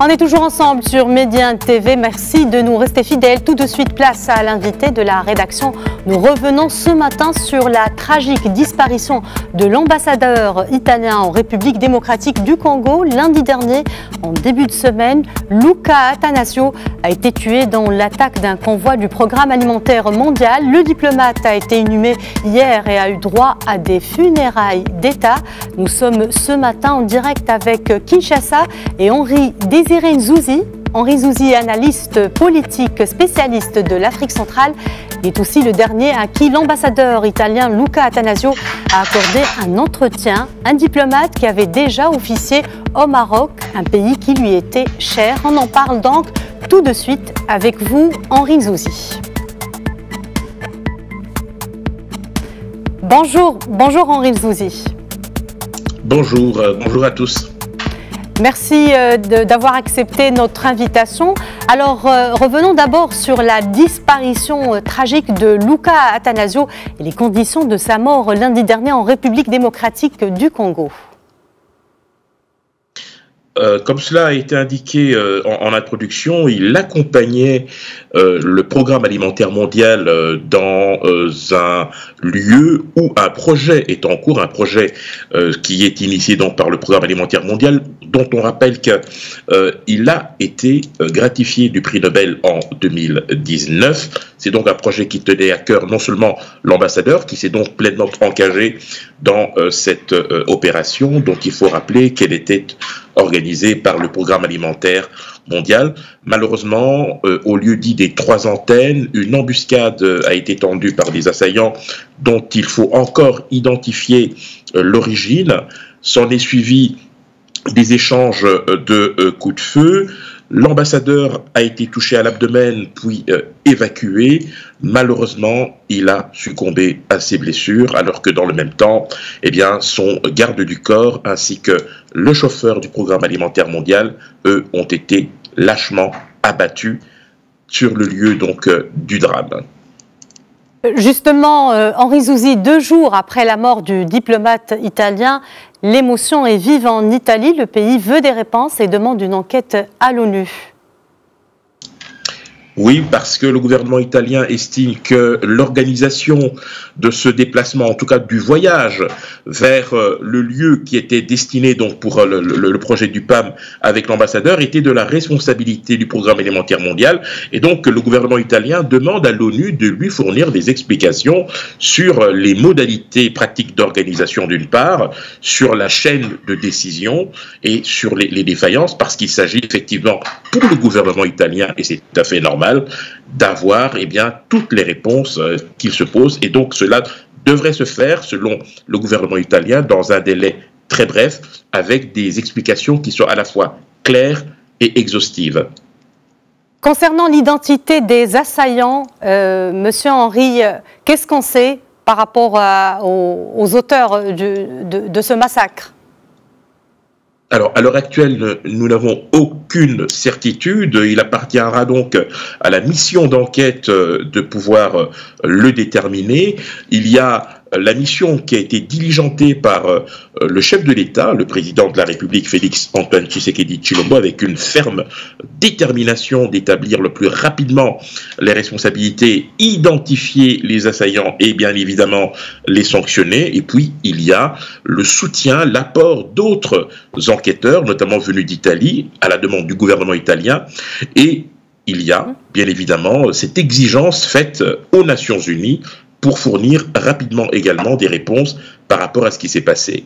On est toujours ensemble sur Média TV. Merci de nous rester fidèles. Tout de suite, place à l'invité de la rédaction. Nous revenons ce matin sur la tragique disparition de l'ambassadeur italien en République démocratique du Congo. Lundi dernier, en début de semaine, Luca Attanasio a été tué dans l'attaque d'un convoi du Programme alimentaire mondial. Le diplomate a été inhumé hier et a eu droit à des funérailles d'État. Nous sommes ce matin en direct avec Kinshasa et Henri Nzouzi. Henri Nzouzi, analyste politique, spécialiste de l'Afrique centrale, est aussi le dernier à qui l'ambassadeur italien Luca Attanasio a accordé un entretien. Un diplomate qui avait déjà officié au Maroc, un pays qui lui était cher. On en parle donc tout de suite avec vous, Henri Nzouzi. Bonjour Henri Nzouzi. Bonjour à tous. Merci d'avoir accepté notre invitation. Alors, revenons d'abord sur la disparition tragique de Luca Attanasio et les conditions de sa mort lundi dernier en République démocratique du Congo. Comme cela a été indiqué en introduction, il accompagnait le Programme alimentaire mondial dans un lieu où un projet est en cours, un projet qui est initié donc par le Programme alimentaire mondial, dont on rappelle qu'il a été gratifié du prix Nobel en 2019. C'est donc un projet qui tenait à cœur non seulement l'ambassadeur, qui s'est donc pleinement engagé dans cette opération, dont il faut rappeler qu'elle était organisée par le Programme alimentaire mondial. Malheureusement, au lieu dit des 3 antennes, une embuscade a été tendue par des assaillants dont il faut encore identifier l'origine. S'en est suivi des échanges de coups de feu. L'ambassadeur a été touché à l'abdomen puis évacué. Malheureusement, il a succombé à ses blessures, alors que dans le même temps, son garde du corps ainsi que le chauffeur du Programme alimentaire mondial, eux, ont été lâchement abattus sur le lieu donc du drame. Justement, Henri Nzouzi, 2 jours après la mort du diplomate italien, l'émotion est vive en Italie. Le pays veut des réponses et demande une enquête à l'ONU. Oui, parce que le gouvernement italien estime que l'organisation de ce déplacement, en tout cas du voyage vers le lieu qui était destiné donc pour le projet du PAM avec l'ambassadeur, était de la responsabilité du Programme alimentaire mondial. Et donc le gouvernement italien demande à l'ONU de lui fournir des explications sur les modalités pratiques d'organisation d'une part, sur la chaîne de décision et sur les défaillances, parce qu'il s'agit effectivement pour le gouvernement italien, et c'est tout à fait normal, d'avoir toutes les réponses qu'il se pose. Et donc cela devrait se faire, selon le gouvernement italien, dans un délai très bref, avec des explications qui soient à la fois claires et exhaustives. Concernant l'identité des assaillants, Monsieur Henri, qu'est-ce qu'on sait par rapport aux auteurs de ce massacre ? Alors, à l'heure actuelle, nous n'avons aucune certitude. Il appartiendra donc à la mission d'enquête de pouvoir le déterminer. Il y a la mission qui a été diligentée par le chef de l'État, le président de la République, Félix Antoine Tshisekedi Tshilombo, avec une ferme détermination d'établir le plus rapidement les responsabilités, identifier les assaillants et bien évidemment les sanctionner. Et puis, il y a le soutien, l'apport d'autres enquêteurs, notamment venus d'Italie, à la demande du gouvernement italien. Et il y a, bien évidemment, cette exigence faite aux Nations Unies pour fournir rapidement également des réponses par rapport à ce qui s'est passé.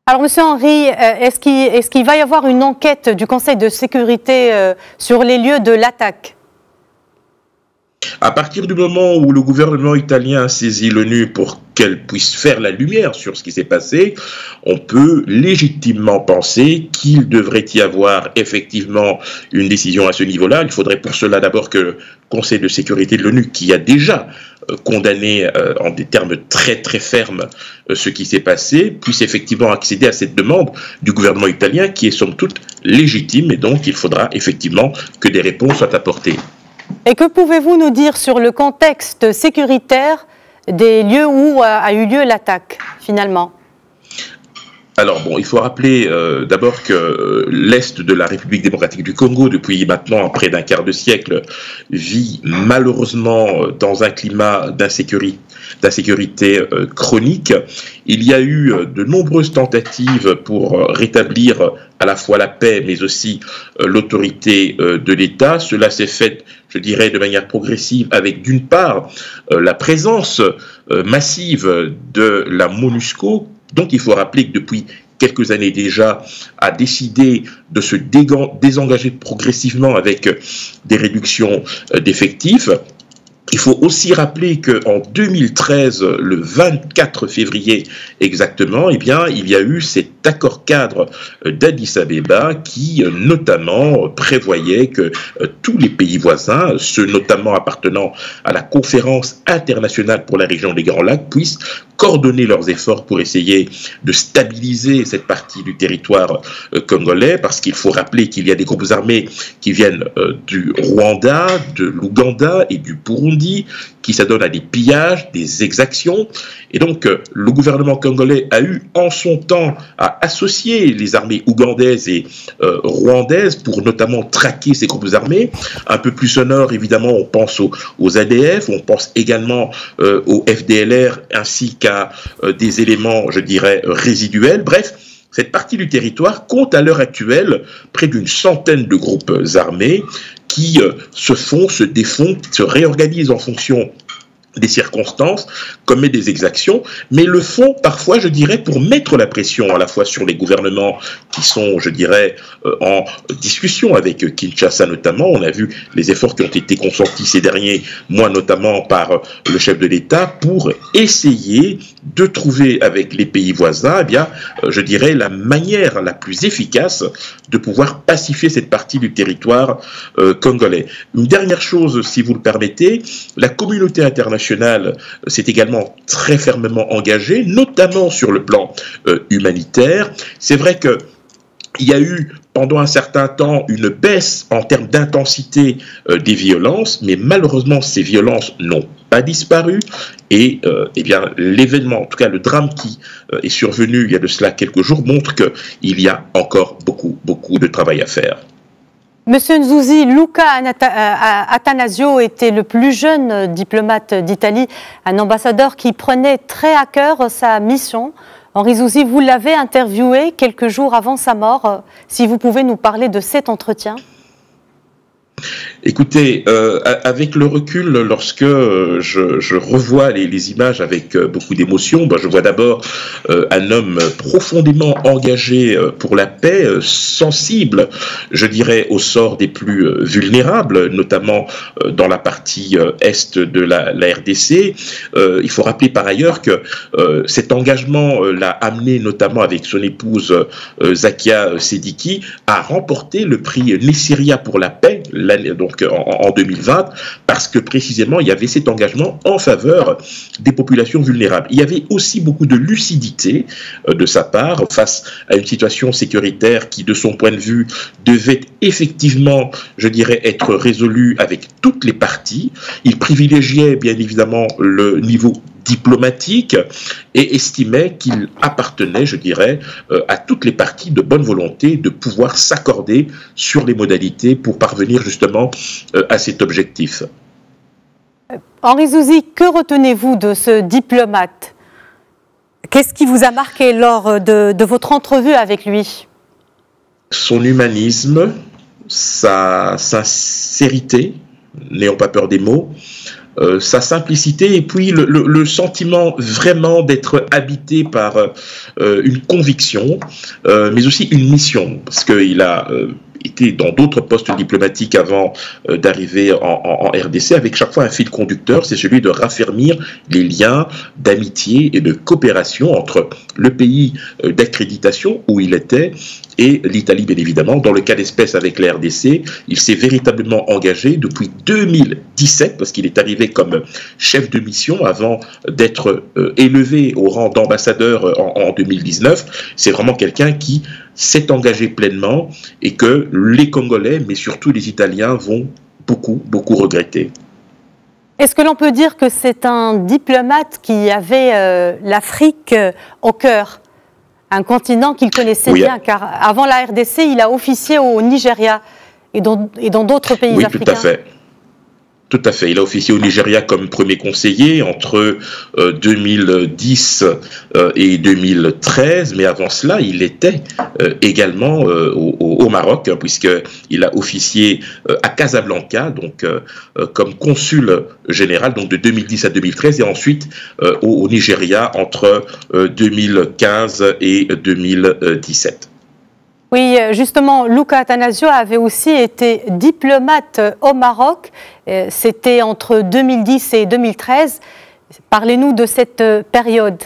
Alors, Monsieur Henri, est-ce qu'il va y avoir une enquête du Conseil de sécurité sur les lieux de l'attaque ? À partir du moment où le gouvernement italien a saisi l'ONU pour qu'elle puisse faire la lumière sur ce qui s'est passé, on peut légitimement penser qu'il devrait y avoir effectivement une décision à ce niveau-là. Il faudrait pour cela d'abord que le Conseil de sécurité de l'ONU, qui a déjà condamné en des termes très très fermes ce qui s'est passé, puisse effectivement accéder à cette demande du gouvernement italien qui est somme toute légitime, et donc il faudra effectivement que des réponses soient apportées. Et que pouvez-vous nous dire sur le contexte sécuritaire des lieux où a eu lieu l'attaque, finalement ? Alors bon, il faut rappeler d'abord que l'Est de la République démocratique du Congo, depuis maintenant près d'un quart de siècle, vit malheureusement dans un climat d'insécurité chronique. Il y a eu de nombreuses tentatives pour rétablir à la fois la paix, mais aussi l'autorité de l'État. Cela s'est fait, je dirais, de manière progressive avec, d'une part, la présence massive de la MONUSCO, donc il faut rappeler que depuis quelques années déjà, a décidé de se désengager progressivement avec des réductions d'effectifs. Il faut aussi rappeler qu'en 2013, le 24 février exactement, eh bien, il y a eu cet accord cadre d'Addis Abeba qui notamment prévoyait que tous les pays voisins, ceux notamment appartenant à la conférence internationale pour la région des Grands Lacs, puissent coordonner leurs efforts pour essayer de stabiliser cette partie du territoire congolais, parce qu'il faut rappeler qu'il y a des groupes armés qui viennent du Rwanda, de l'Ouganda et du Burundi, qui s'adonnent à des pillages, des exactions. Et donc, le gouvernement congolais a eu en son temps à associer les armées ougandaises et rwandaises pour notamment traquer ces groupes armés. Un peu plus au nord, évidemment, on pense aux ADF, on pense également aux FDLR, ainsi qu'à des éléments, je dirais, résiduels. Bref, cette partie du territoire compte à l'heure actuelle près d'une centaine de groupes armés qui se font, se défont, se réorganisent en fonction des circonstances, commettent des exactions, mais le font parfois, je dirais, pour mettre la pression à la fois sur les gouvernements qui sont, je dirais, en discussion avec Kinshasa notamment. On a vu les efforts qui ont été consentis ces derniers mois, notamment par le chef de l'État, pour essayer de trouver avec les pays voisins, eh bien, je dirais, la manière la plus efficace de pouvoir pacifier cette partie du territoire congolais. Une dernière chose, si vous le permettez, la communauté internationale s'est également très fermement engagée, notamment sur le plan humanitaire. C'est vrai que il y a eu pendant un certain temps une baisse en termes d'intensité des violences, mais malheureusement ces violences n'ont pas disparu et eh bien l'événement, en tout cas le drame qui est survenu il y a de cela quelques jours montre qu'il y a encore beaucoup de travail à faire. Monsieur Nzouzi, Luca Attanasio était le plus jeune diplomate d'Italie, un ambassadeur qui prenait très à cœur sa mission. Henri Nzouzi, vous l'avez interviewé quelques jours avant sa mort. Si vous pouvez nous parler de cet entretien. Écoutez, avec le recul, lorsque je revois les images avec beaucoup d'émotion, je vois d'abord un homme profondément engagé pour la paix, sensible, je dirais, au sort des plus vulnérables, notamment dans la partie est de la RDC. Il faut rappeler par ailleurs que cet engagement l'a amené, notamment avec son épouse Zakia Sediki, à remporter le prix Nessiria pour la paix, donc en 2020, parce que précisément il y avait cet engagement en faveur des populations vulnérables. Il y avait aussi beaucoup de lucidité de sa part face à une situation sécuritaire qui, de son point de vue, devait effectivement, je dirais, être résolue avec toutes les parties. Il privilégiait bien évidemment le niveau diplomatique et estimait qu'il appartenait, je dirais, à toutes les parties de bonne volonté de pouvoir s'accorder sur les modalités pour parvenir justement à cet objectif. Henri Nzouzi, que retenez-vous de ce diplomate? Qu'est-ce qui vous a marqué lors de votre entrevue avec lui? Son humanisme, sa sincérité, n'ayons pas peur des mots, sa simplicité et puis le sentiment vraiment d'être habité par une conviction, mais aussi une mission, parce qu'il a été dans d'autres postes diplomatiques avant d'arriver en RDC, avec chaque fois un fil conducteur, c'est celui de raffermir les liens d'amitié et de coopération entre le pays d'accréditation où il était et l'Italie, bien évidemment. Dans le cas d'espèce avec la RDC, il s'est véritablement engagé depuis 2017, parce qu'il est arrivé comme chef de mission avant d'être élevé au rang d'ambassadeur en 2019. C'est vraiment quelqu'un qui s'est engagé pleinement et que les Congolais, mais surtout les Italiens, vont beaucoup regretter. Est-ce que l'on peut dire que c'est un diplomate qui avait l'Afrique au cœur? Un continent qu'il connaissait bien, car avant la RDC, il a officié au Nigeria et dans d'autres pays africains. Oui, tout à fait. Tout à fait. Il a officié au Nigeria comme premier conseiller entre 2010 et 2013, mais avant cela, il était également au Maroc, puisqu'il a officié à Casablanca, donc comme consul général, donc de 2010 à 2013, et ensuite au Nigeria entre 2015 et 2017. Oui, justement, Luca Attanasio avait aussi été diplomate au Maroc. C'était entre 2010 et 2013. Parlez-nous de cette période.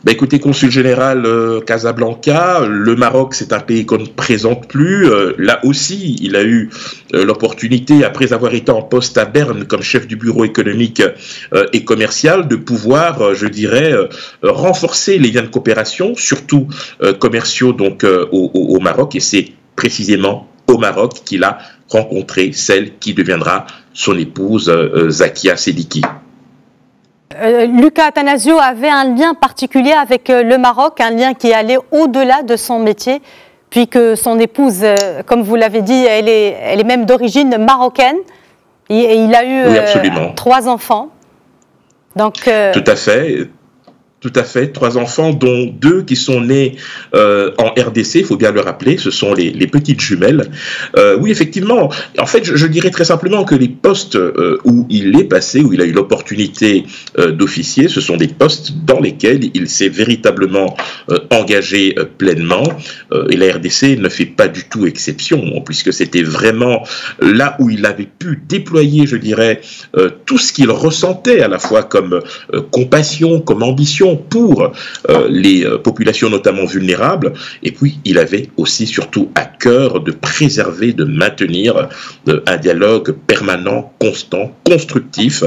Ben écoutez, consul général Casablanca, le Maroc, c'est un pays qu'on ne présente plus. Là aussi, il a eu l'opportunité, après avoir été en poste à Berne comme chef du bureau économique et commercial, de pouvoir, je dirais, renforcer les liens de coopération, surtout commerciaux donc au Maroc. Et c'est précisément au Maroc qu'il a rencontré celle qui deviendra son épouse, Zakia Sediki. Luca Attanasio avait un lien particulier avec le Maroc, un lien qui allait au-delà de son métier, puis que son épouse, comme vous l'avez dit, elle est même d'origine marocaine, et il a eu 3 enfants. Donc, Tout à fait. Tout à fait, 3 enfants, dont 2 qui sont nés en RDC, il faut bien le rappeler, ce sont les petites jumelles. Oui, effectivement, en fait, je dirais très simplement que les postes où il est passé, où il a eu l'opportunité d'officier, ce sont des postes dans lesquels il s'est véritablement engagé pleinement. Et la RDC ne fait pas du tout exception, puisque c'était vraiment là où il avait pu déployer, je dirais, tout ce qu'il ressentait à la fois comme compassion, comme ambition, pour les populations notamment vulnérables, et puis il avait aussi surtout à cœur de préserver, de maintenir un dialogue permanent, constant, constructif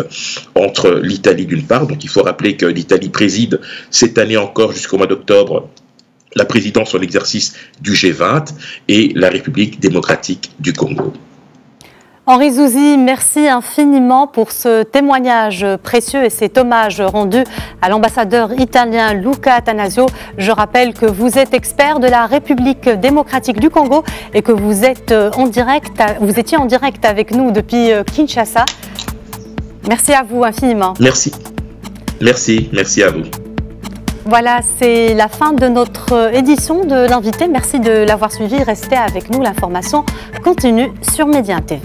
entre l'Italie d'une part, donc il faut rappeler que l'Italie préside cette année encore jusqu'au mois d'octobre la présidence en exercice du G20, et la République démocratique du Congo. Henri Zouzi, merci infiniment pour ce témoignage précieux et cet hommage rendu à l'ambassadeur italien Luca Attanasio. Je rappelle que vous êtes expert de la République démocratique du Congo et que vous êtes vous étiez en direct avec nous depuis Kinshasa. Merci à vous infiniment. Merci à vous. Voilà, c'est la fin de notre édition de l'invité. Merci de l'avoir suivi. Restez avec nous, l'information continue sur Média TV.